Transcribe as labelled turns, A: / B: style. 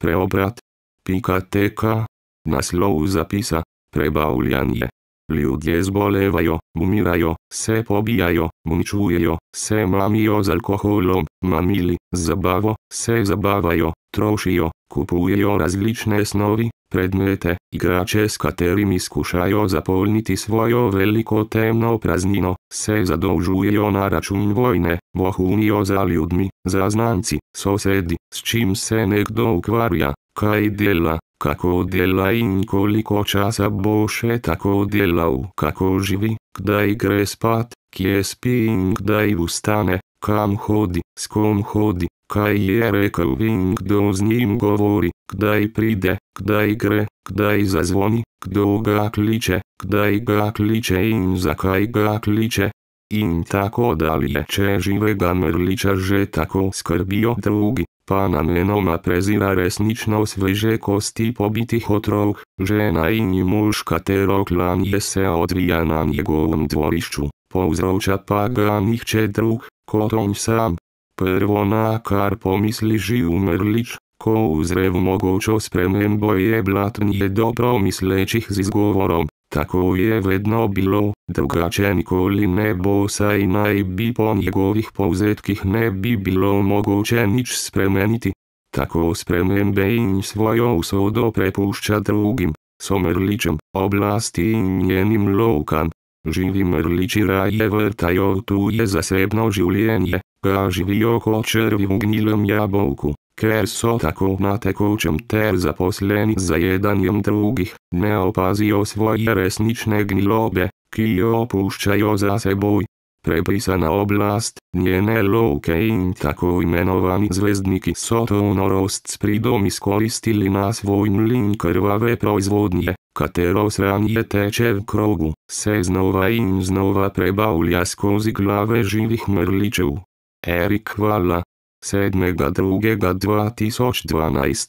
A: preobrat. .tk. Naslov zapisa, prebavljanje. Ljudje zbolevajo, umirajo, se pobijajo, uničujejo, se mamijo z alkoholom, mamili, z zabavo, se zabavajo, trošijo, kupujejo različne snovi, predmete, igrače, s katerimi skušajo zapolniti svojo veliko temno praznino, se zadolžujejo na račun vojne, vohunijo za ljudmi, za znanci, sosedi, s čim se nekdo ukvarja, kaj dela, kako dela in koliko časa bo še tako delal, kako živi, kdaj gre spat, kje spi in kdaj vstane, kam hodi, s kom hodi, kaj je rekel in kdo z njim govori, kdaj pride, kdaj gre, kdaj zazvoni, kdo ga kliče in zakaj ga kliče. In tako dalje. Če živega mrliča že tako skrbijo drugi, pa namenoma prezira resnično sveže kosti pobitih otrok, žena in mož, katero klanje se odvija na njegovem dvorišču, povzroča pa ga nihče drug, kot on sam. Prvo, na kar pomisli živ mrlič, ko uzre v mogočo spremembo, je blatnje dobro mislečih z izgovorom: tako je vedno bilo, drugače nikoli ne bo, saj naj bi po njegovih povzetkih ne bi bilo mogoče nič spremeniti. Tako spremembe in svojo usodo prepušča drugim, somrličem, oblasti in njenim lovkam. Živi mrliči raje vrtajo tuje zasebno življenje, ga živijo kot črvi v gnilem jabolku, ker so tako na tekočem ter zaposleni z zajedanjem drugih, ne opazijo svoje resnične gnilobe, ki jo puščajo za seboj. Prepisana oblast, njene lovke in tako imenovani zvezdniki so to norost s pridom izkoristili na svoj mlin krvave proizvodnje, katero sranje teče v krogu, se znova in znova prebavlja skozi glave živih mrličev. Erik Vala, 7.2.2012